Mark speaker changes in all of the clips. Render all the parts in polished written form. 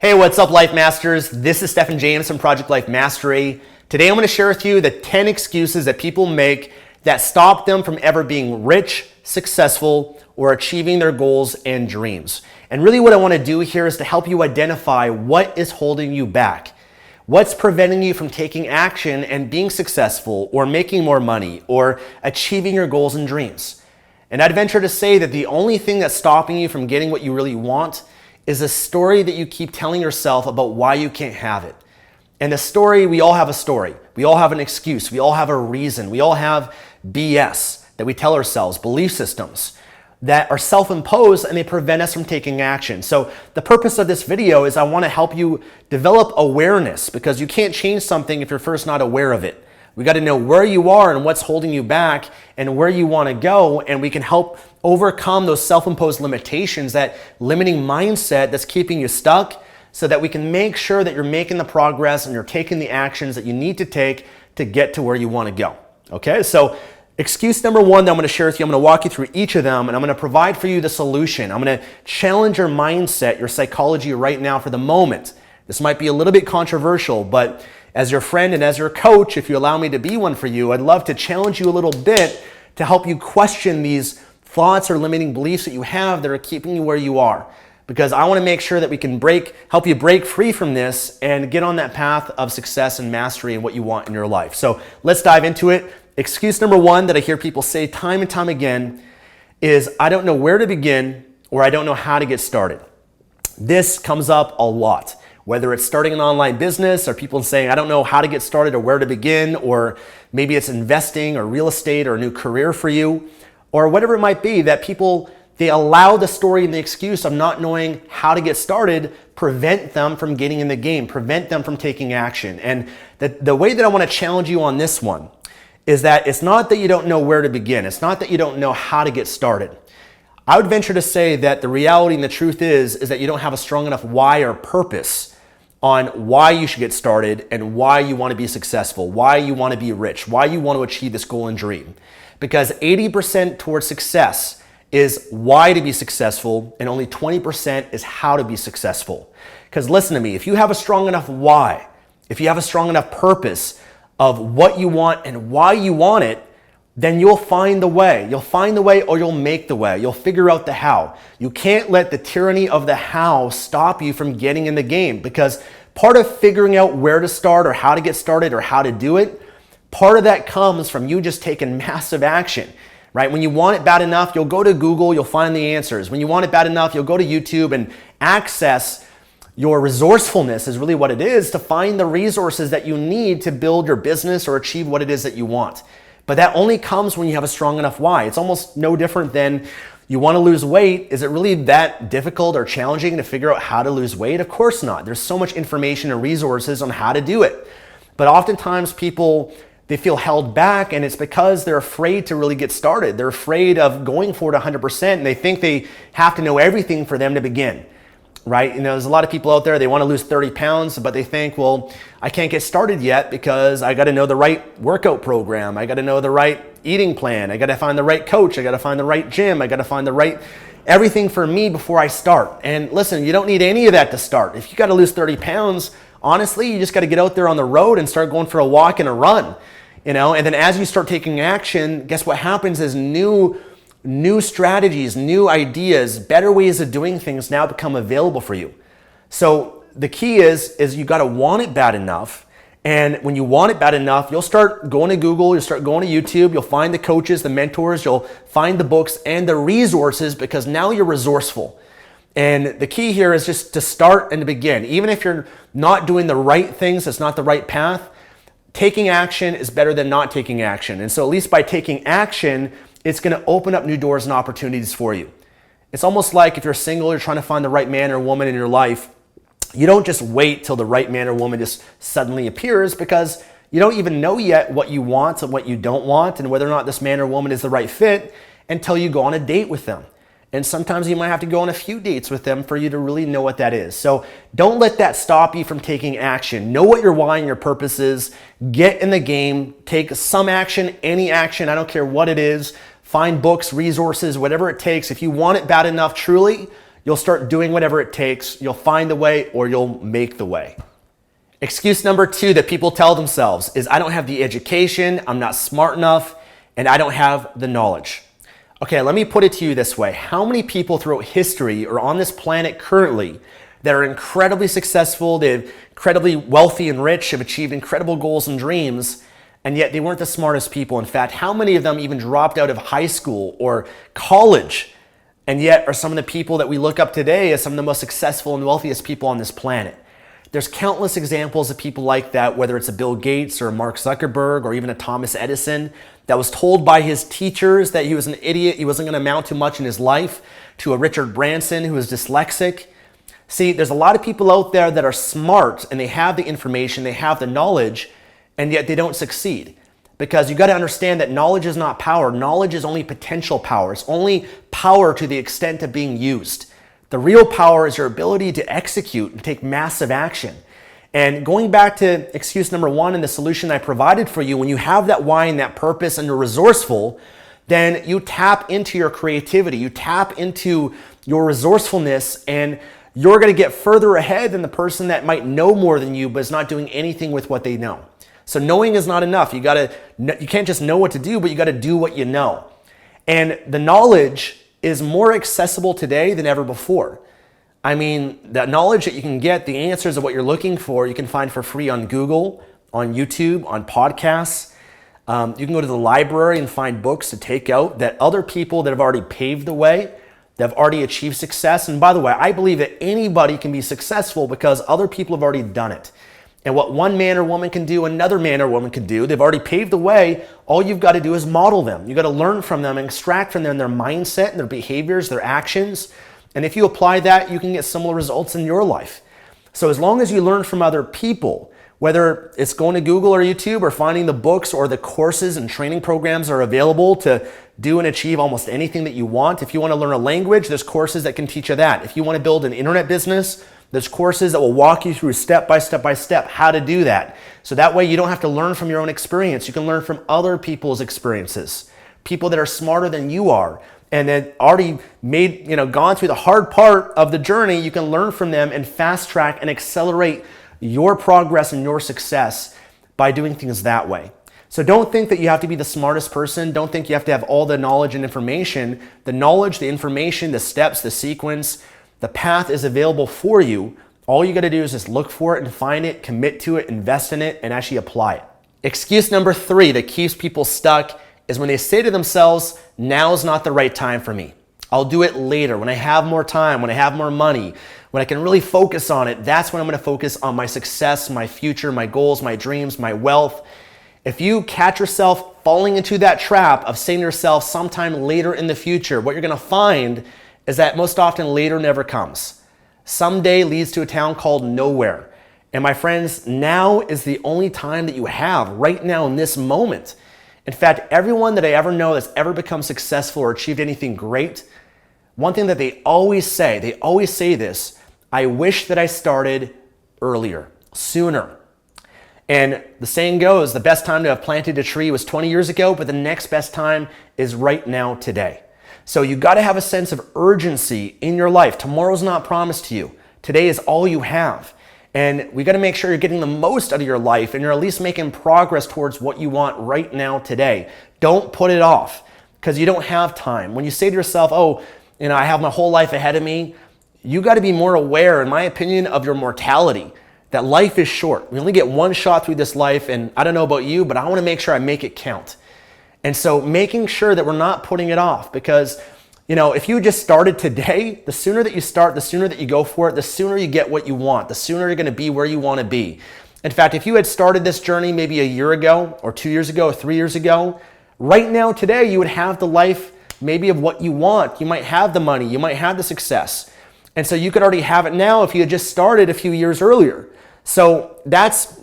Speaker 1: Hey, what's up, Life Masters? This is Stefan James from Project Life Mastery. Today I'm going to share with you the 10 excuses that people make that stop them from ever being rich, successful, or achieving their goals and dreams. And really what I want to do here is to help you identify what is holding you back. What's preventing you from taking action and being successful or making more money or achieving your goals and dreams? And I'd venture to say that the only thing that's stopping you from getting what you really want is a story that you keep telling yourself about why you can't have it. And the story, we all have a story. We all have an excuse. We all have a reason. We all have BS that we tell ourselves, belief systems that are self-imposed and they prevent us from taking action. So the purpose of this video is I want to help you develop awareness, because you can't change something if you're first not aware of it. We got to know where you are and what's holding you back and where you want to go, and we can help overcome those self-imposed limitations, that limiting mindset that's keeping you stuck, so that we can make sure that you're making the progress and you're taking the actions that you need to take to get to where you want to go. Okay, so excuse number one that I'm going to share with you, I'm going to walk you through each of them and I'm going to provide for you the solution. I'm going to challenge your mindset, your psychology right now for the moment. This might be a little bit controversial, but as your friend and as your coach, if you allow me to be one for you, I'd love to challenge you a little bit to help you question these thoughts or limiting beliefs that you have that are keeping you where you are. Because I want to make sure that we can help you break free from this and get on that path of success and mastery and what you want in your life. So let's dive into it. Excuse number one that I hear people say time and time again is, I don't know where to begin, or I don't know how to get started. This comes up a lot. Whether it's starting an online business or people saying, I don't know how to get started or where to begin, or maybe it's investing or real estate or a new career for you, or whatever it might be, that people, they allow the story and the excuse of not knowing how to get started prevent them from getting in the game, prevent them from taking action. And the way that I want to challenge you on this one is that it's not that you don't know where to begin. It's not that you don't know how to get started. I would venture to say that the reality and the truth is that you don't have a strong enough why or purpose on why you should get started and why you want to be successful, why you want to be rich, why you want to achieve this goal and dream. Because 80% towards success is why to be successful, and only 20% is how to be successful. Because listen to me, if you have a strong enough why, if you have a strong enough purpose of what you want and why you want it, then you'll find the way. You'll find the way, or you'll make the way. You'll figure out the how. You can't let the tyranny of the how stop you from getting in the game, because part of figuring out where to start or how to get started or how to do it, part of that comes from you just taking massive action, right? When you want it bad enough, you'll go to Google, you'll find the answers. When you want it bad enough, you'll go to YouTube and access. Your resourcefulness is really what it is, to find the resources that you need to build your business or achieve what it is that you want. But that only comes when you have a strong enough why. It's almost no different than you want to lose weight. Is it really that difficult or challenging to figure out how to lose weight? Of course not. There's so much information and resources on how to do it. But oftentimes people, they feel held back, and it's because they're afraid to really get started. They're afraid of going for it 100%, and they think they have to know everything for them to begin. Right? You know, there's a lot of people out there, they want to lose 30 pounds, but they think, well, I can't get started yet because I got to know the right workout program. I got to know the right eating plan. I got to find the right coach. I got to find the right gym. I got to find the right everything for me before I start. And listen, you don't need any of that to start. If you got to lose 30 pounds, honestly, you just got to get out there on the road and start going for a walk and a run, you know, and then as you start taking action, guess what happens is new strategies, new ideas, better ways of doing things now become available for you. So the key is you got to want it bad enough. And when you want it bad enough, you'll start going to Google, you'll start going to YouTube, you'll find the coaches, the mentors, you'll find the books and the resources, because now you're resourceful. And the key here is just to start and to begin. Even if you're not doing the right things, it's not the right path, taking action is better than not taking action. And so at least by taking action, it's going to open up new doors and opportunities for you. It's almost like if you're single, you're trying to find the right man or woman in your life. You don't just wait till the right man or woman just suddenly appears, because you don't even know yet what you want and what you don't want and whether or not this man or woman is the right fit until you go on a date with them. And sometimes you might have to go on a few dates with them for you to really know what that is. So don't let that stop you from taking action. Know what your why and your purpose is. Get in the game. Take some action, any action. I don't care what it is. Find books, resources, whatever it takes. If you want it bad enough, truly, You'll start doing whatever it takes. You'll find the way or you'll make the way. Excuse number 2 that people tell themselves is, I don't have the education, I'm not smart enough, and I don't have the knowledge. Okay, let me put it to you this way. How many people throughout history or on this planet currently that are incredibly successful, they're incredibly wealthy and rich, have achieved incredible goals and dreams, and yet they weren't the smartest people? In fact, how many of them even dropped out of high school or college, and yet are some of the people that we look up today as some of the most successful and wealthiest people on this planet? There's countless examples of people like that, whether it's a Bill Gates or a Mark Zuckerberg or even a Thomas Edison that was told by his teachers that he was an idiot, he wasn't going to amount to much in his life, to a Richard Branson who was dyslexic. See, there's a lot of people out there that are smart and they have the information, they have the knowledge, and yet they don't succeed. Because you got to understand that knowledge is not power. Knowledge is only potential power. It's only power to the extent of being used. The real power is your ability to execute and take massive action. And going back to excuse number 1 and the solution I provided for you, when you have that why and that purpose and you're resourceful, then you tap into your creativity, you tap into your resourcefulness, and you're going to get further ahead than the person that might know more than you but is not doing anything with what they know. So knowing is not enough. You can't just know what to do, but you got to do what you know. And the knowledge is more accessible today than ever before. I mean, the knowledge that you can get, the answers of what you're looking for, you can find for free on Google, on YouTube, on podcasts. You can go to the library and find books to take out that other people that have already paved the way, that have already achieved success. And by the way, I believe that anybody can be successful because other people have already done it. And what one man or woman can do, another man or woman can do. They've already paved the way. All you've got to do is model them. You've got to learn from them and extract from them their mindset and their behaviors, their actions. And if you apply that, you can get similar results in your life. So as long as you learn from other people, whether it's going to Google or YouTube or finding the books or the courses and training programs are available to do and achieve almost anything that you want. If you want to learn a language, there's courses that can teach you that. If you want to build an internet business, there's courses that will walk you through step by step how to do that. So that way you don't have to learn from your own experience. You can learn from other people's experiences, people that are smarter than you are and that already gone through the hard part of the journey. You can learn from them and fast track and accelerate your progress and your success by doing things that way. So don't think that you have to be the smartest person. Don't think you have to have all the knowledge and information. The knowledge, the information, the steps, the sequence, the path is available for you. All you got to do is just look for it and find it, commit to it, invest in it, and actually apply it. Excuse number 3 that keeps people stuck is when they say to themselves, now's not the right time for me. I'll do it later when I have more time, when I have more money, when I can really focus on it. That's when I'm going to focus on my success, my future, my goals, my dreams, my wealth. If you catch yourself falling into that trap of saying to yourself sometime later in the future, what you're going to find is that most often later never comes. Someday leads to a town called nowhere. And my friends, now is the only time that you have right now in this moment. In fact, everyone that I ever know that's ever become successful or achieved anything great, one thing that they always say this, I wish that I started earlier, sooner. And the saying goes, the best time to have planted a tree was 20 years ago, but the next best time is right now today. So you got to have a sense of urgency in your life. Tomorrow's not promised to you. Today is all you have. And we got to make sure you're getting the most out of your life and you're at least making progress towards what you want right now today. Don't put it off because you don't have time. When you say to yourself, I have my whole life ahead of me, you got to be more aware, in my opinion, of your mortality. That life is short. We only get one shot through this life, and I don't know about you, but I want to make sure I make it count. And so making sure that we're not putting it off, because if you just started today, the sooner that you start, the sooner that you go for it, the sooner you get what you want, the sooner you're going to be where you want to be. In fact, if you had started this journey maybe a year ago or 2 years ago or 3 years ago, right now today you would have the life maybe of what you want. You might have the money, you might have the success. And so you could already have it now if you had just started a few years earlier. So that's,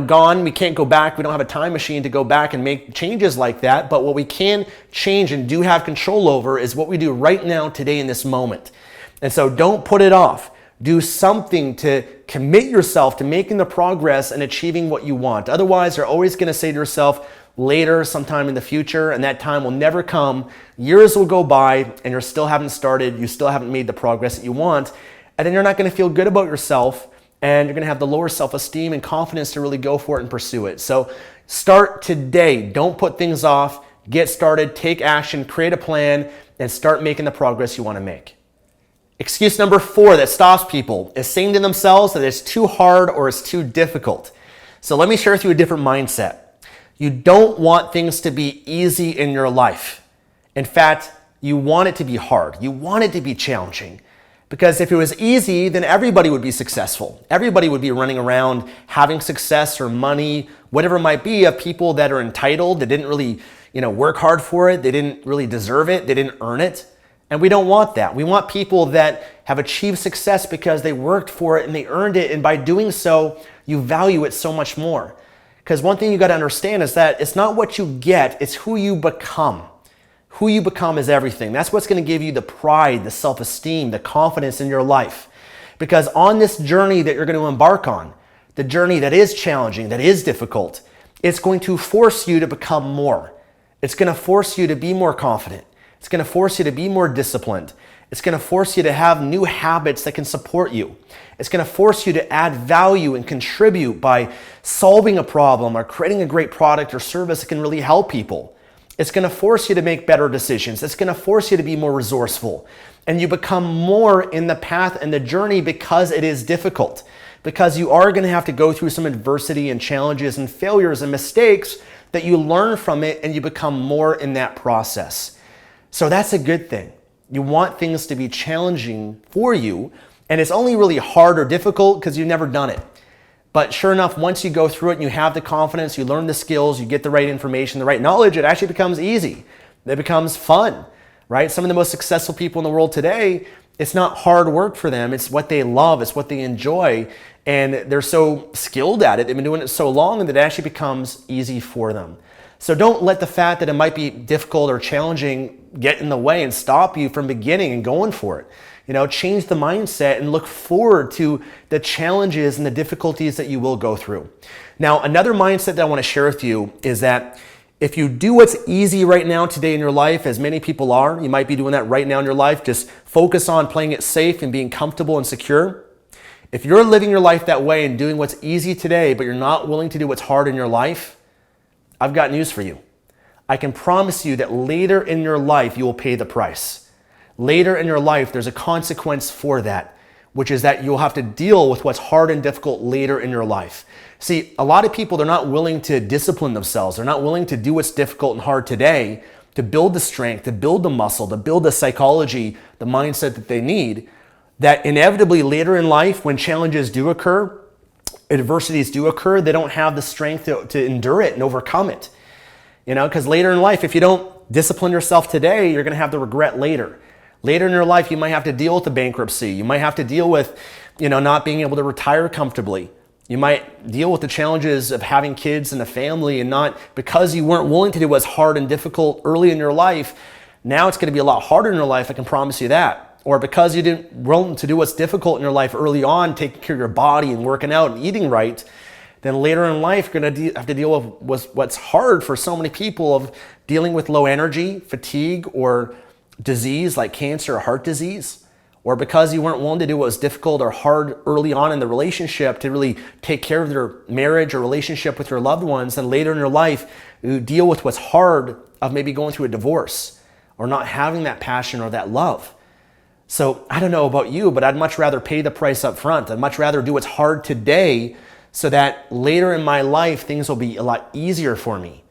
Speaker 1: gone. We can't go back. We don't have a time machine to go back and make changes like that. But what we can change and do have control over is what we do right now, today, in this moment. And so don't put it off. Do something to commit yourself to making the progress and achieving what you want. Otherwise, you're always going to say to yourself, later, sometime in the future, and that time will never come. Years will go by and you still haven't started, you still haven't made the progress that you want, and then you're not going to feel good about yourself, and you're going to have the lower self-esteem and confidence to really go for it and pursue it. So start today. Don't put things off. Get started, take action, create a plan, and start making the progress you want to make. Excuse number 4 that stops people is saying to themselves that it's too hard or it's too difficult. So let me share with you a different mindset. You don't want things to be easy in your life. In fact, you want it to be hard. You want it to be challenging. Because if it was easy, then everybody would be successful. Everybody would be running around having success or money, whatever it might be, of people that are entitled, that didn't really work hard for it. They didn't really deserve it. They didn't earn it. And we don't want that. We want people that have achieved success because they worked for it and they earned it. And by doing so, you value it so much more. Because one thing you got to understand is that it's not what you get, it's who you become. Who you become is everything. That's what's going to give you the pride, the self-esteem, the confidence in your life. Because on this journey that you're going to embark on, the journey that is challenging, that is difficult, it's going to force you to become more. It's going to force you to be more confident. It's going to force you to be more disciplined. It's going to force you to have new habits that can support you. It's going to force you to add value and contribute by solving a problem or creating a great product or service that can really help people. It's going to force you to make better decisions. It's going to force you to be more resourceful. And you become more in the path and the journey because it is difficult. Because you are going to have to go through some adversity and challenges and failures and mistakes that you learn from it, and you become more in that process. So that's a good thing. You want things to be challenging for you, and it's only really hard or difficult because you've never done it. But sure enough, once you go through it and you have the confidence, you learn the skills, you get the right information, the right knowledge, it actually becomes easy. It becomes fun, right? Some of the most successful people in the world today, it's not hard work for them. It's what they love. It's what they enjoy. And they're so skilled at it. They've been doing it so long that it actually becomes easy for them. So don't let the fact that it might be difficult or challenging get in the way and stop you from beginning and going for it. Change the mindset and look forward to the challenges and the difficulties that you will go through. Now, another mindset that I want to share with you is that if you do what's easy right now today in your life, as many people are, you might be doing that right now in your life, just focus on playing it safe and being comfortable and secure. If you're living your life that way and doing what's easy today, but you're not willing to do what's hard in your life, I've got news for you. I can promise you that later in your life, you will pay the price. Later in your life, there's a consequence for that, which is that you'll have to deal with what's hard and difficult later in your life. See, a lot of people, they're not willing to discipline themselves. They're not willing to do what's difficult and hard today to build the strength, to build the muscle, to build the psychology, the mindset that they need, that inevitably later in life, when challenges do occur, adversities do occur, they don't have the strength to endure it and overcome it. Because later in life, if you don't discipline yourself today, you're going to have the regret later. Later in your life, you might have to deal with the bankruptcy. You might have to deal with, not being able to retire comfortably. You might deal with the challenges of having kids and a family, and not because you weren't willing to do what's hard and difficult early in your life. Now it's going to be a lot harder in your life, I can promise you that. Or because you didn't willing to do what's difficult in your life early on, taking care of your body and working out and eating right, then later in life, you're going to have to deal with what's hard for so many people of dealing with low energy, fatigue, or disease like cancer or heart disease. Or because you weren't willing to do what was difficult or hard early on in the relationship to really take care of your marriage or relationship with your loved ones, then later in your life, you deal with what's hard of maybe going through a divorce or not having that passion or that love. So I don't know about you, but I'd much rather pay the price up front. I'd much rather do what's hard today so that later in my life, things will be a lot easier for me.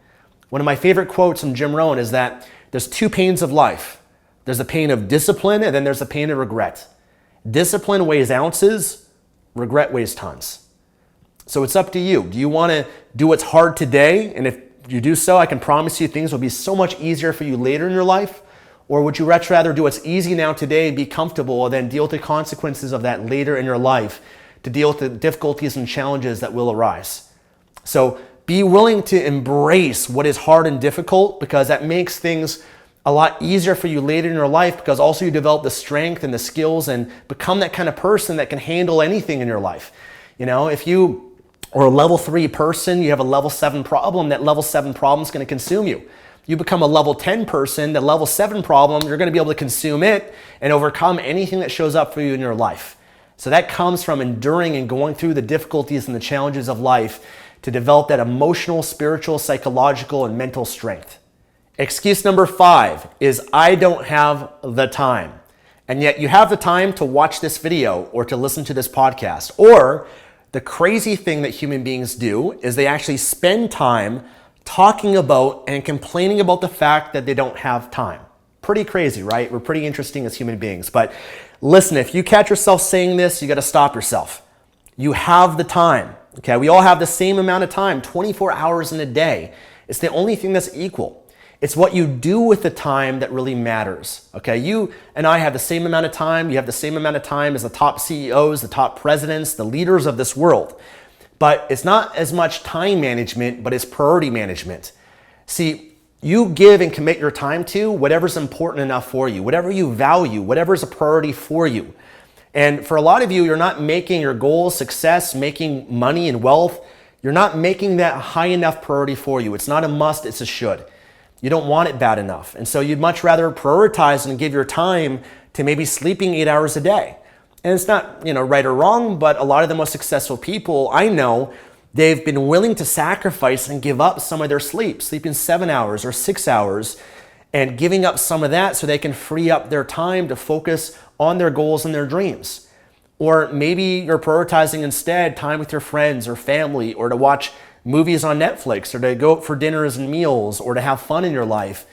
Speaker 1: One of my favorite quotes from Jim Rohn is that there's two pains of life. There's the pain of discipline, and then there's the pain of regret. Discipline weighs ounces, regret weighs tons. So it's up to you. Do you want to do what's hard today? And if you do so, I can promise you things will be so much easier for you later in your life. Or would you much rather do what's easy now today and be comfortable, and then deal with the consequences of that later in your life, to deal with the difficulties and challenges that will arise? So be willing to embrace what is hard and difficult, because that makes things a lot easier for you later in your life, because also you develop the strength and the skills and become that kind of person that can handle anything in your life. If you Or a level 3 person, you have a level 7 problem, that level 7 problem is going to consume you. You become a level 10 person, the level 7 problem, you're going to be able to consume it and overcome anything that shows up for you in your life. So that comes from enduring and going through the difficulties and the challenges of life to develop that emotional, spiritual, psychological, and mental strength. Excuse number 5 is I don't have the time. And yet you have the time to watch this video or to listen to this podcast. Or the crazy thing that human beings do is they actually spend time talking about and complaining about the fact that they don't have time. Pretty crazy, right? We're pretty interesting as human beings. But listen, if you catch yourself saying this, you got to stop yourself. You have the time. Okay, we all have the same amount of time, 24 hours in a day. It's the only thing that's equal. It's what you do with the time that really matters. Okay, you and I have the same amount of time. You have the same amount of time as the top CEOs, the top presidents, the leaders of this world. But it's not as much time management, but it's priority management. See, you give and commit your time to whatever's important enough for you, whatever you value, whatever's a priority for you. And for a lot of you, you're not making your goals, success, making money and wealth, you're not making that high enough priority for you. It's not a must, it's a should. You don't want it bad enough. And so you'd much rather prioritize and give your time to maybe sleeping 8 hours a day. And it's not, right or wrong, but a lot of the most successful people I know, they've been willing to sacrifice and give up some of their sleep, sleeping 7 hours or 6 hours, and giving up some of that so they can free up their time to focus on their goals and their dreams. Or maybe you're prioritizing instead time with your friends or family, or to watch movies on Netflix, or to go out for dinners and meals, or to have fun in your life.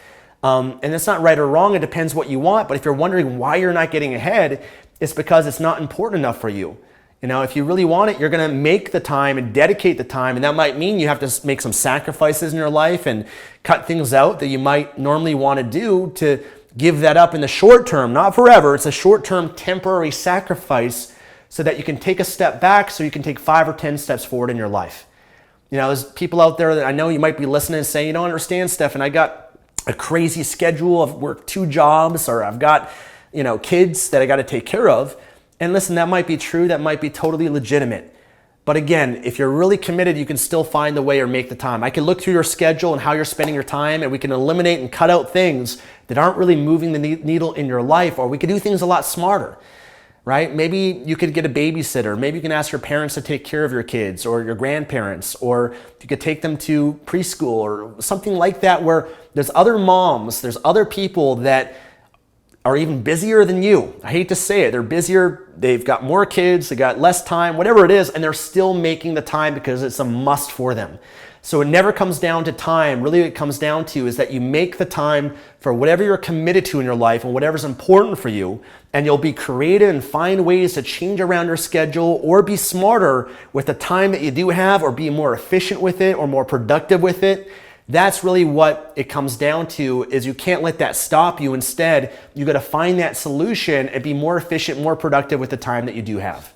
Speaker 1: And it's not right or wrong, it depends what you want. But if you're wondering why you're not getting ahead, it's because it's not important enough for you. If you really want it, you're gonna make the time and dedicate the time, and that might mean you have to make some sacrifices in your life and cut things out that you might normally wanna do to give that up in the short term, not forever. It's a short-term temporary sacrifice so that you can take a step back so you can take 5 or 10 steps forward in your life. There's people out there that I know you might be listening and saying, you don't understand, Stefan, I got a crazy schedule. I've worked 2 jobs, or I've got, kids that I got to take care of. And listen, that might be true. That might be totally legitimate. But again, if you're really committed, you can still find the way or make the time. I can look through your schedule and how you're spending your time, and we can eliminate and cut out things that aren't really moving the needle in your life, or we could do things a lot smarter. Right? Maybe you could get a babysitter. Maybe you can ask your parents to take care of your kids, or your grandparents, or you could take them to preschool or something like that, where there's other moms, there's other people that are even busier than you. I hate to say it. They're busier. They've got more kids. They got less time, whatever it is, and they're still making the time because it's a must for them. So it never comes down to time. Really, what it comes down to is that you make the time for whatever you're committed to in your life and whatever's important for you, and you'll be creative and find ways to change around your schedule or be smarter with the time that you do have, or be more efficient with it or more productive with it. That's really what it comes down to, is you can't let that stop you. Instead, you got to find that solution and be more efficient, more productive with the time that you do have.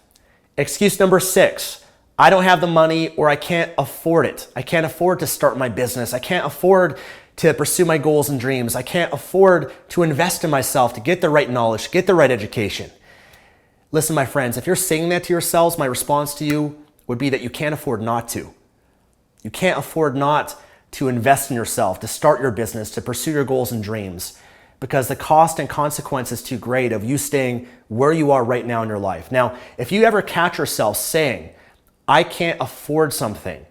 Speaker 1: Excuse number 6. I don't have the money, or I can't afford it. I can't afford to start my business. I can't afford to pursue my goals and dreams. I can't afford to invest in myself, to get the right knowledge, to get the right education. Listen, my friends, if you're saying that to yourselves, my response to you would be that you can't afford not to. You can't afford not to invest in yourself, to start your business, to pursue your goals and dreams, because the cost and consequence is too great of you staying where you are right now in your life. Now, if you ever catch yourself saying, I can't afford something,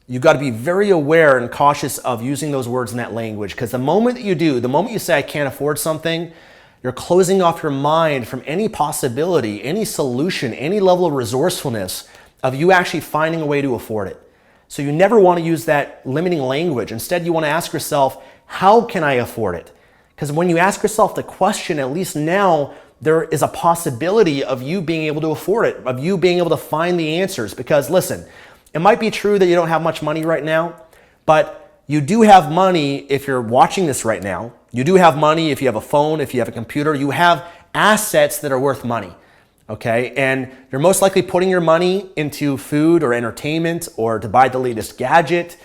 Speaker 1: you've got to be very aware and cautious of using those words in that language, because the moment that you do, the moment you say I can't afford something, you're closing off your mind from any possibility, any solution, any level of resourcefulness of you actually finding a way to afford it. So you never want to use that limiting language. Instead, you want to ask yourself, how can I afford it? Because when you ask yourself the question, at least now there is a possibility of you being able to afford it, of you being able to find the answers. Because listen, it might be true that you don't have much money right now, but you do have money if you're watching this right now. You do have money if you have a phone, if you have a computer. You have assets that are worth money, okay? And you're most likely putting your money into food or entertainment, or to buy the latest gadget,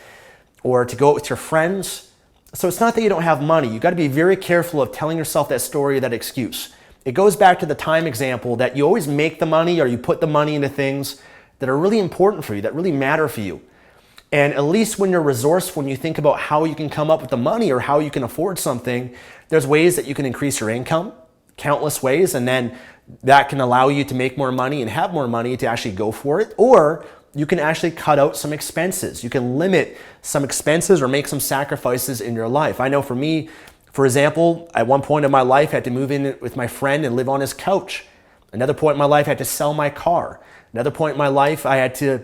Speaker 1: or to go out with your friends. So it's not that you don't have money. You got to be very careful of telling yourself that story or that excuse. It goes back to the time example that you always make the money, or you put the money into things that are really important for you, that really matter for you. And at least when you're resourceful, when you think about how you can come up with the money or how you can afford something, there's ways that you can increase your income, countless ways, and then that can allow you to make more money and have more money to actually go for it. Or you can actually cut out some expenses. You can limit some expenses or make some sacrifices in your life. I know for me, for example, at one point in my life, I had to move in with my friend and live on his couch. Another point in my life, I had to sell my car. Another point in my life, I had to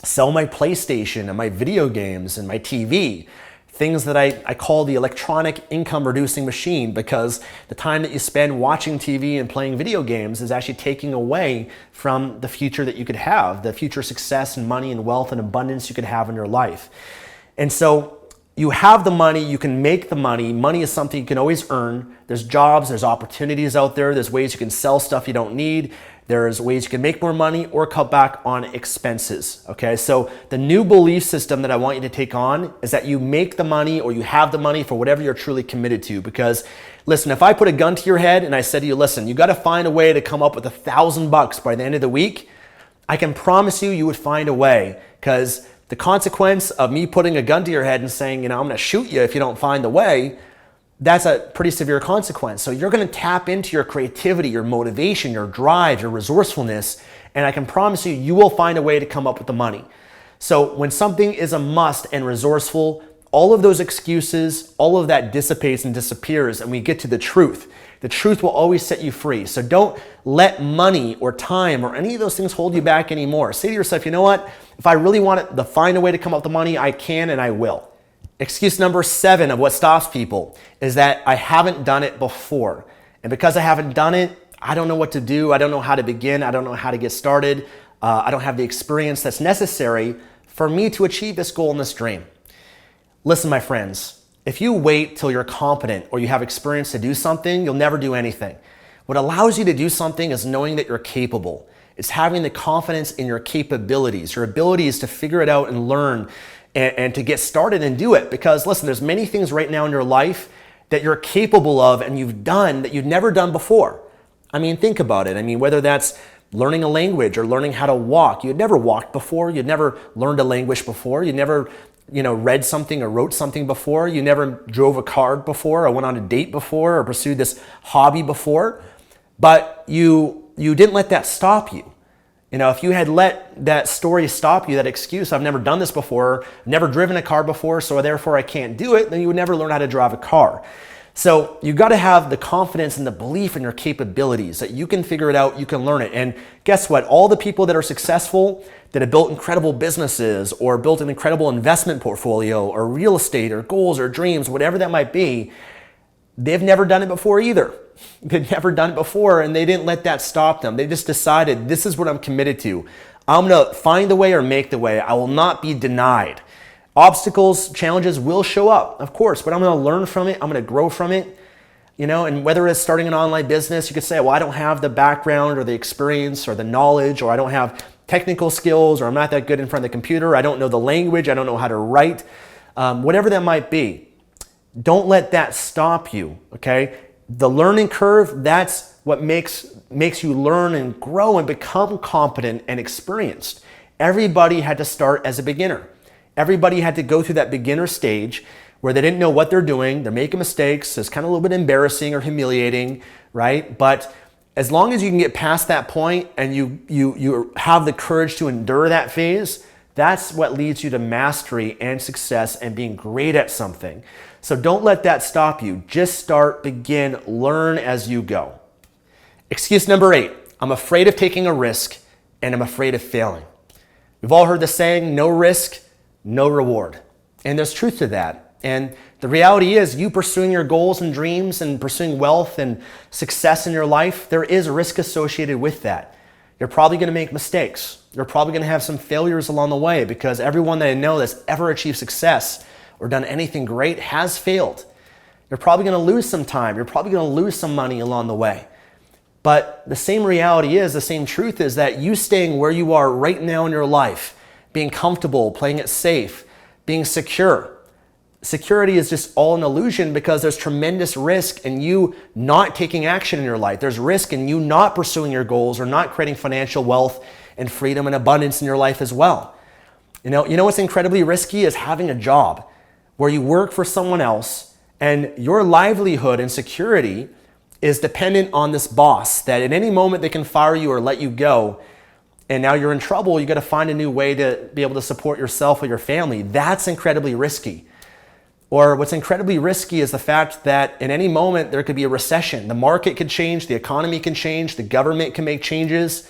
Speaker 1: sell my PlayStation and my video games and my TV. Things that I call the electronic income reducing machine, because the time that you spend watching TV and playing video games is actually taking away from the future that you could have, the future success and money and wealth and abundance you could have in your life. And so you have the money, you can make the money. Money is something you can always earn. There's jobs, there's opportunities out there. There's ways you can sell stuff you don't need. There's ways you can make more money or cut back on expenses, okay? So the new belief system that I want you to take on is that you make the money or you have the money for whatever you're truly committed to. Because listen, if I put a gun to your head and I said to you, listen, you gotta find a way to come up with $1,000 by the end of the week, I can promise you would find a way, because the consequence of me putting a gun to your head and saying, I'm gonna shoot you if you don't find the way, that's a pretty severe consequence. So you're gonna tap into your creativity, your motivation, your drive, your resourcefulness, and I can promise you will find a way to come up with the money. So when something is a must and resourceful, all of those excuses, all of that dissipates and disappears, and we get to the truth. The truth will always set you free. So don't let money or time or any of those things hold you back anymore. Say to yourself, you know what? If I really want to find a way to come up with the money, I can and I will. Excuse number 7 of what stops people is that I haven't done it before. And because I haven't done it, I don't know what to do. I don't know how to begin. I don't know how to get started. I don't have the experience that's necessary for me to achieve this goal and this dream. Listen, my friends, if you wait till you're competent or you have experience to do something, you'll never do anything. What allows you to do something is knowing that you're capable. It's having the confidence in your capabilities, your abilities to figure it out and learn and to get started and do it. Because listen, there's many things right now in your life that you're capable of and you've done that you've never done before. I mean, think about it. I mean, whether that's learning a language or learning how to walk. You'd never walked before. You'd never learned a language before. You never read something or wrote something before. You never drove a car before or went on a date before or pursued this hobby before. But you didn't let that stop you. If you had let that story stop you, that excuse, I've never done this before, never driven a car before, so therefore I can't do it, then you would never learn how to drive a car. So you got to have the confidence and the belief in your capabilities that you can figure it out, you can learn it. And guess what? All the people that are successful, that have built incredible businesses or built an incredible investment portfolio or real estate or goals or dreams, whatever that might be, they've never done it before either. They've never done it before, and they didn't let that stop them. They just decided, this is what I'm committed to. I'm going to find the way or make the way. I will not be denied. Obstacles, challenges will show up, of course, but I'm going to learn from it. I'm going to grow from it. And whether it's starting an online business, you could say, well, I don't have the background or the experience or the knowledge, or I don't have technical skills, or I'm not that good in front of the computer. I don't know the language. I don't know how to write. Whatever that might be. Don't let that stop you, okay? The learning curve, that's what makes you learn and grow and become competent and experienced. Everybody had to start as a beginner. Everybody had to go through that beginner stage where they didn't know what they're doing. They're making mistakes. It's kind of a little bit embarrassing or humiliating, right? But as long as you can get past that point and you have the courage to endure that phase, that's what leads you to mastery and success and being great at something. So don't let that stop you. Just start, begin, learn as you go. Excuse number 8, I'm afraid of taking a risk and I'm afraid of failing. We've all heard the saying, no risk, no reward. And there's truth to that. And the reality is, you pursuing your goals and dreams and pursuing wealth and success in your life, there is risk associated with that. You're probably going to make mistakes. You're probably going to have some failures along the way, because everyone that I know that's ever achieved success or done anything great has failed. You're probably going to lose some time. You're probably going to lose some money along the way. But the same reality is, the same truth is that you staying where you are right now in your life, being comfortable, playing it safe, being secure. Security is just all an illusion, because there's tremendous risk in you not taking action in your life. There's risk in you not pursuing your goals or not creating financial wealth and freedom and abundance in your life as well. You know what's incredibly risky is having a job where you work for someone else and your livelihood and security is dependent on this boss that at any moment they can fire you or let you go. And now you're in trouble. You got to find a new way to be able to support yourself or your family. That's incredibly risky. Or what's incredibly risky is the fact that in any moment there could be a recession. The market could change, the economy can change, the government can make changes.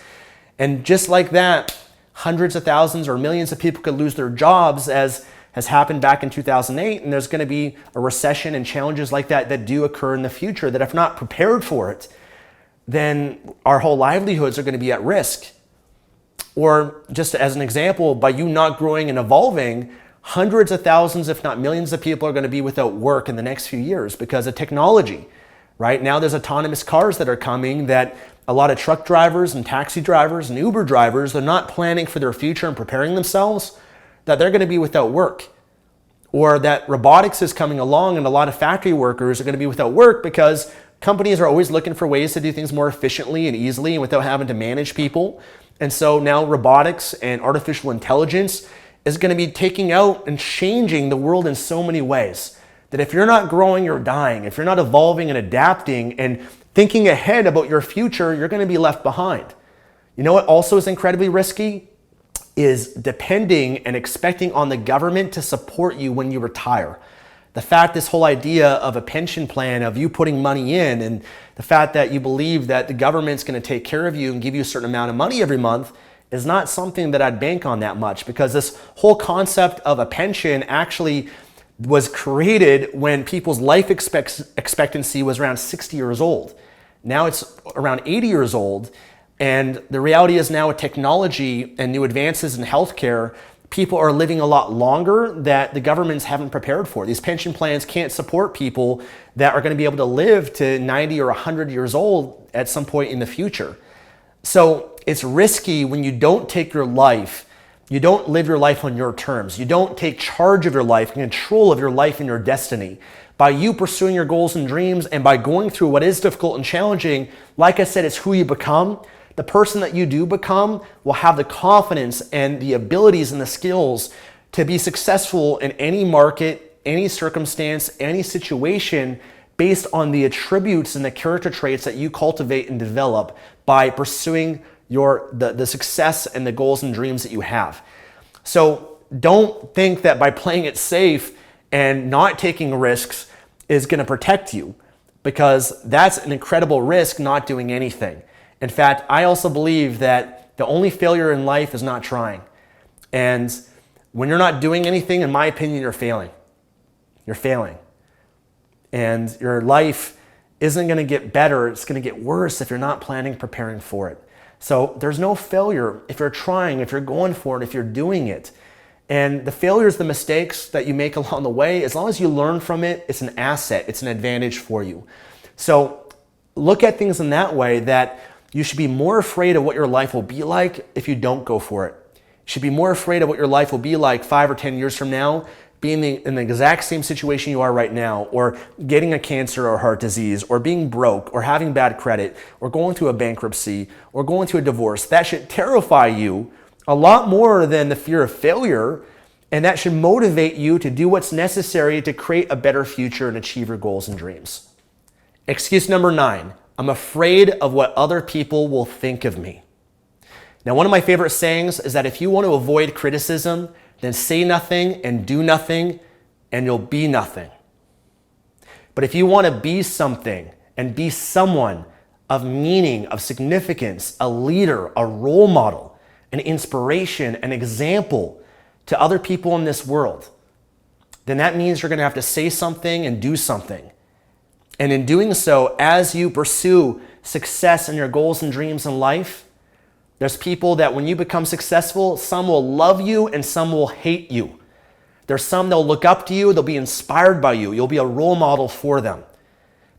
Speaker 1: And just like that, hundreds of thousands or millions of people could lose their jobs, as has happened back in 2008. And there's going to be a recession and challenges like that that do occur in the future that if not prepared for it, then our whole livelihoods are going to be at risk. Or just as an example, by you not growing and evolving, hundreds of thousands, if not millions of people are going to be without work in the next few years because of technology. Right now there's autonomous cars that are coming that a lot of truck drivers and taxi drivers and Uber drivers, they're not planning for their future and preparing themselves, that they're going to be without work. Or that robotics is coming along and a lot of factory workers are going to be without work because companies are always looking for ways to do things more efficiently and easily and without having to manage people. And so now robotics and artificial intelligence is going to be taking out and changing the world in so many ways that if you're not growing, you're dying. If you're not evolving and adapting and thinking ahead about your future, you're going to be left behind. You know what also is incredibly risky? Is depending and expecting on the government to support you when you retire. The fact this whole idea of a pension plan, of you putting money in, and the fact that you believe that the government's going to take care of you and give you a certain amount of money every month is not something that I'd bank on that much, because this whole concept of a pension actually was created when people's life expectancy was around 60 years old. Now it's around 80 years old. And the reality is now with technology and new advances in healthcare, people are living a lot longer that the governments haven't prepared for. These pension plans can't support people that are going to be able to live to 90 or 100 years old at some point in the future. So it's risky when you don't take your life, you don't live your life on your terms. You don't take charge of your life, control of your life and your destiny. By you pursuing your goals and dreams and by going through what is difficult and challenging, like I said, it's who you become. The person that you do become will have the confidence and the abilities and the skills to be successful in any market, any circumstance, any situation based on the attributes and the character traits that you cultivate and develop by pursuing the success and the goals and dreams that you have. So don't think that by playing it safe and not taking risks is going to protect you, because that's an incredible risk not doing anything. In fact, I also believe that the only failure in life is not trying. And when you're not doing anything, in my opinion, you're failing. You're failing. And your life isn't going to get better. It's going to get worse if you're not planning, preparing for it. So there's no failure if you're trying, if you're going for it, if you're doing it. And the failures, the mistakes that you make along the way, as long as you learn from it, it's an asset. It's an advantage for you. So look at things in that way, that you should be more afraid of what your life will be like if you don't go for it. You should be more afraid of what your life will be like 5 or 10 years from now, being in the exact same situation you are right now, or getting a cancer or heart disease, or being broke, or having bad credit, or going through a bankruptcy, or going through a divorce. That should terrify you a lot more than the fear of failure, and that should motivate you to do what's necessary to create a better future and achieve your goals and dreams. Excuse number 9. I'm afraid of what other people will think of me. Now, one of my favorite sayings is that if you want to avoid criticism, then say nothing and do nothing, and you'll be nothing. But if you want to be something and be someone of meaning, of significance, a leader, a role model, an inspiration, an example to other people in this world, then that means you're going to have to say something and do something. And in doing so, as you pursue success in your goals and dreams in life, there's people that when you become successful, some will love you and some will hate you. There's some that'll look up to you, they'll be inspired by you, you'll be a role model for them.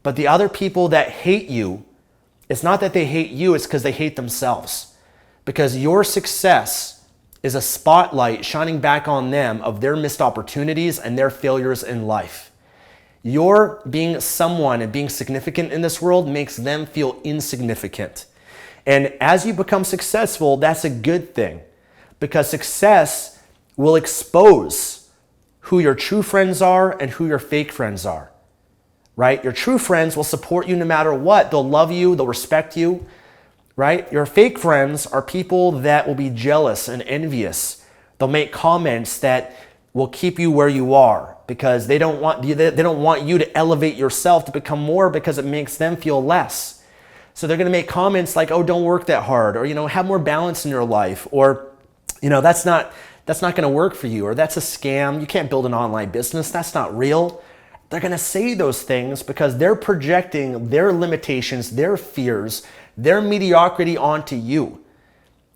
Speaker 1: But the other people that hate you, it's not that they hate you, it's because they hate themselves. Because your success is a spotlight shining back on them of their missed opportunities and their failures in life. Your being someone and being significant in this world makes them feel insignificant. And as you become successful, that's a good thing, because success will expose who your true friends are and who your fake friends are, right? Your true friends will support you no matter what. They'll love you, they'll respect you, right? Your fake friends are people that will be jealous and envious. They'll make comments that will keep you where you are because they don't want you to elevate yourself to become more, because it makes them feel less. So they're going to make comments like, "Oh, don't work that hard," or, have more balance in your life, or, that's not going to work for you, or "That's a scam. You can't build an online business. That's not real." They're going to say those things because they're projecting their limitations, their fears, their mediocrity onto you.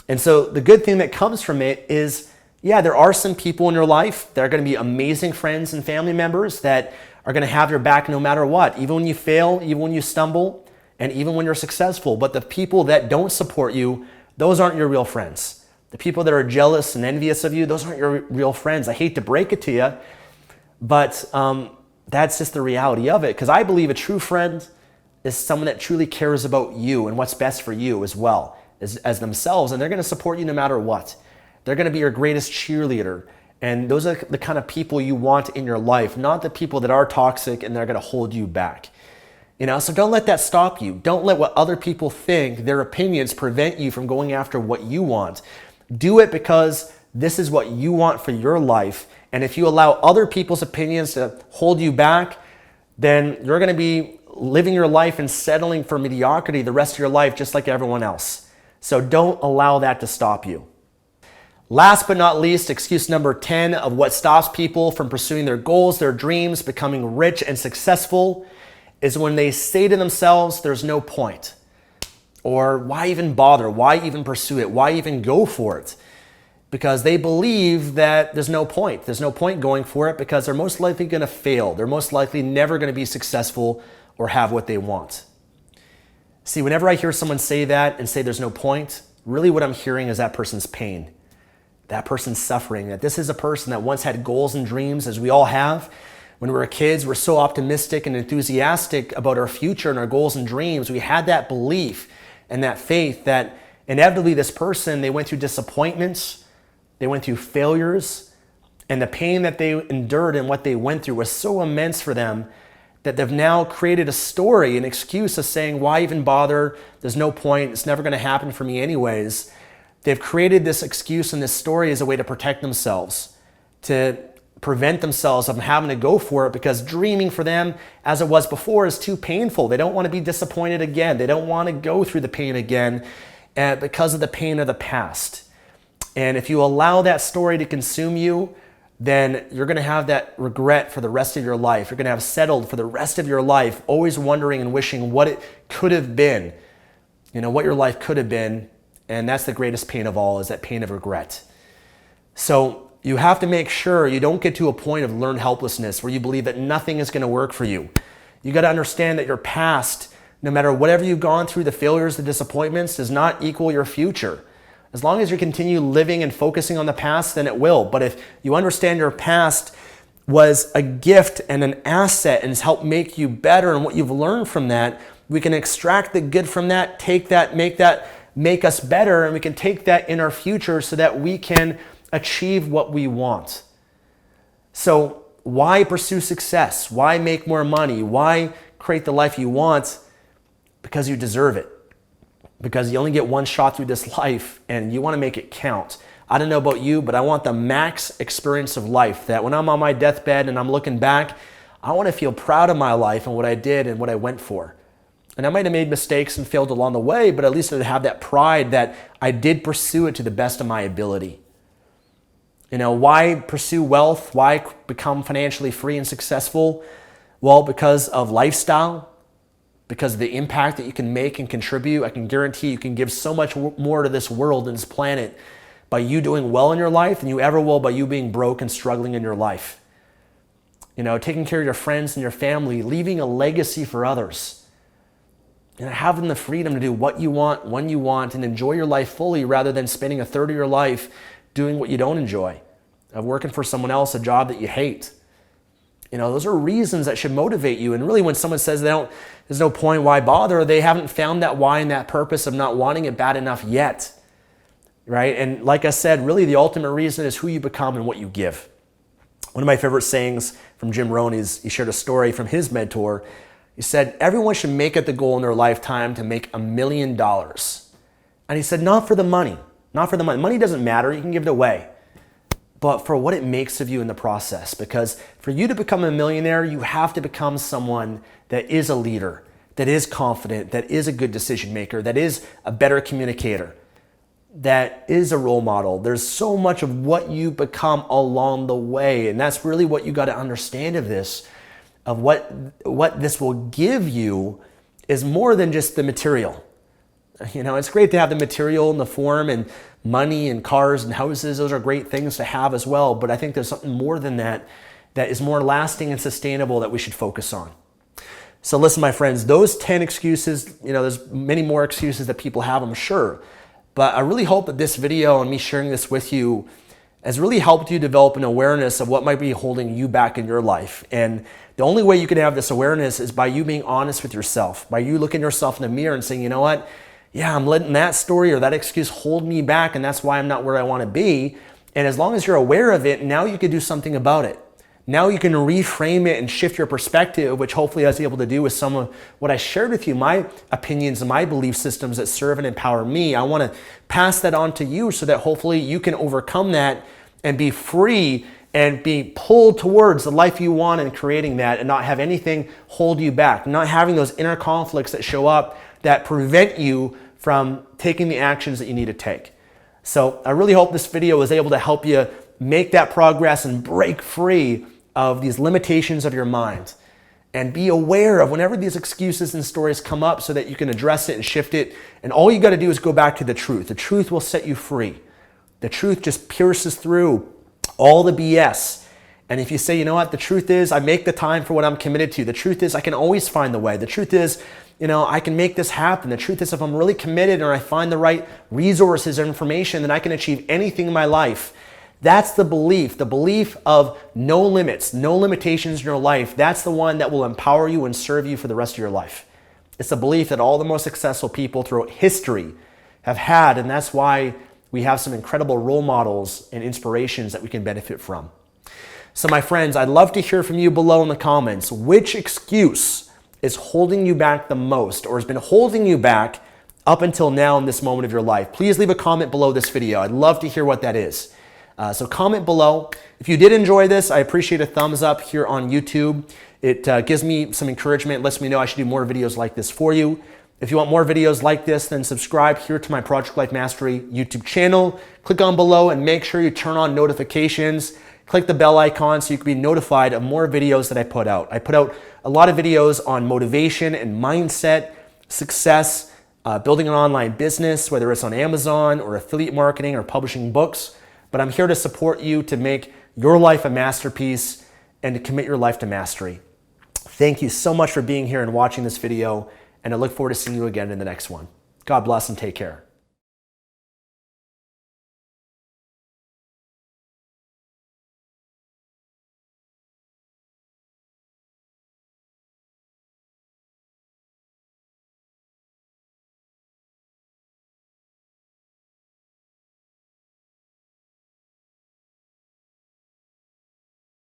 Speaker 1: And so the good thing that comes from it is, yeah, there are some people in your life that are going to be amazing friends and family members that are going to have your back no matter what, even when you fail, even when you stumble, and even when you're successful. But the people that don't support you, those aren't your real friends. The people that are jealous and envious of you, those aren't your real friends. I hate to break it to you, but that's just the reality of it. Because I believe a true friend is someone that truly cares about you and what's best for you as well as themselves. And they're going to support you no matter what. They're going to be your greatest cheerleader. And those are the kind of people you want in your life, not the people that are toxic and they're going to hold you back. So don't let that stop you. Don't let what other people think, their opinions, prevent you from going after what you want. Do it because this is what you want for your life. And if you allow other people's opinions to hold you back, then you're going to be living your life and settling for mediocrity the rest of your life, just like everyone else. So don't allow that to stop you. Last but not least, excuse number 10 of what stops people from pursuing their goals, their dreams, becoming rich and successful, is when they say to themselves, "There's no point." Or, "Why even bother? Why even pursue it? Why even go for it?" Because they believe that there's no point. There's no point going for it because they're most likely going to fail. They're most likely never going to be successful or have what they want. See, whenever I hear someone say that and say there's no point, really what I'm hearing is that person's pain, that person's suffering, that this is a person that once had goals and dreams, as we all have. When we were kids, we're so optimistic and enthusiastic about our future and our goals and dreams. We had that belief and that faith that inevitably this person, they went through disappointments, they went through failures, and the pain that they endured and what they went through was so immense for them that they've now created a story, an excuse of saying, "Why even bother? There's no point. It's never going to happen for me anyways." They've created this excuse and this story as a way to protect themselves, to prevent themselves from having to go for it, because dreaming for them, as it was before, is too painful. They don't want to be disappointed again. They don't want to go through the pain again because of the pain of the past. And if you allow that story to consume you, then you're going to have that regret for the rest of your life. You're going to have settled for the rest of your life, always wondering and wishing what it could have been, what your life could have been. And that's the greatest pain of all, is that pain of regret. So you have to make sure you don't get to a point of learned helplessness where you believe that nothing is going to work for you. You got to understand that your past, no matter whatever you've gone through, the failures, the disappointments, does not equal your future. As long as you continue living and focusing on the past, then it will. But if you understand your past was a gift and an asset and has helped make you better, and what you've learned from that, we can extract the good from that, take that, make us better, and we can take that in our future so that we can achieve what we want. So why pursue success? Why make more money? Why create the life you want? Because you deserve it. Because you only get one shot through this life and you want to make it count. I don't know about you, but I want the max experience of life, that when I'm on my deathbed and I'm looking back, I want to feel proud of my life and what I did and what I went for. And I might have made mistakes and failed along the way, but at least I'd have that pride that I did pursue it to the best of my ability. Why pursue wealth? Why become financially free and successful? Well, because of lifestyle, because of the impact that you can make and contribute. I can guarantee you can give so much more to this world and this planet by you doing well in your life than you ever will by you being broke and struggling in your life. Taking care of your friends and your family, leaving a legacy for others. Having the freedom to do what you want, when you want, and enjoy your life fully, rather than spending a third of your life doing what you don't enjoy, of working for someone else, a job that you hate. Those are reasons that should motivate you. And really, when someone says there's no point, why bother, they haven't found that why and that purpose of not wanting it bad enough yet, right? And like I said, really the ultimate reason is who you become and what you give. One of my favorite sayings from Jim Rohn is he shared a story from his mentor. He said, everyone should make it the goal in their lifetime to make $1 million. And he said, not for the money, not for the money. Money doesn't matter, you can give it away. But for what it makes of you in the process. Because for you to become a millionaire, you have to become someone that is a leader, that is confident, that is a good decision maker, that is a better communicator, that is a role model. There's so much of what you become along the way. And that's really what you got to understand of this, of what this will give you is more than just the material. It's great to have the material and the form and money and cars and houses. Those are great things to have as well. But I think there's something more than that that is more lasting and sustainable that we should focus on. So listen, my friends, those 10 excuses, there's many more excuses that people have, I'm sure. But I really hope that this video and me sharing this with you has really helped you develop an awareness of what might be holding you back in your life. And the only way you can have this awareness is by you being honest with yourself, by you looking yourself in the mirror and saying, you know what? Yeah, I'm letting that story or that excuse hold me back, and that's why I'm not where I want to be. And as long as you're aware of it, now you can do something about it. Now you can reframe it and shift your perspective, which hopefully I was able to do with some of what I shared with you, my opinions and my belief systems that serve and empower me. I want to pass that on to you so that hopefully you can overcome that and be free and be pulled towards the life you want and creating that, and not have anything hold you back, not having those inner conflicts that show up that prevent you from taking the actions that you need to take. So I really hope this video was able to help you make that progress and break free of these limitations of your mind. And be aware of whenever these excuses and stories come up so that you can address it and shift it. And all you got to do is go back to the truth. The truth will set you free. The truth just pierces through all the BS. And if you say, you know what, the truth is I make the time for what I'm committed to. The truth is I can always find the way. The truth is, I can make this happen. The truth is if I'm really committed or I find the right resources or information, then I can achieve anything in my life. That's the belief of no limits, no limitations in your life. That's the one that will empower you and serve you for the rest of your life. It's a belief that all the most successful people throughout history have had, and that's why we have some incredible role models and inspirations that we can benefit from. So my friends, I'd love to hear from you below in the comments. Which excuse is holding you back the most, or has been holding you back up until now in this moment of your life? Please leave a comment below this video. I'd love to hear what that is. So comment below. If you did enjoy this, I appreciate a thumbs up here on YouTube. It gives me some encouragement, lets me know I should do more videos like this for you. If you want more videos like this, then subscribe here to my Project Life Mastery YouTube channel. Click on below and make sure you turn on notifications. Click the bell icon so you can be notified of more videos that I put out. I put out a lot of videos on motivation and mindset, success, building an online business, whether it's on Amazon or affiliate marketing or publishing books. But I'm here to support you to make your life a masterpiece and to commit your life to mastery. Thank you so much for being here and watching this video, and I look forward to seeing you again in the next one. God bless and take care.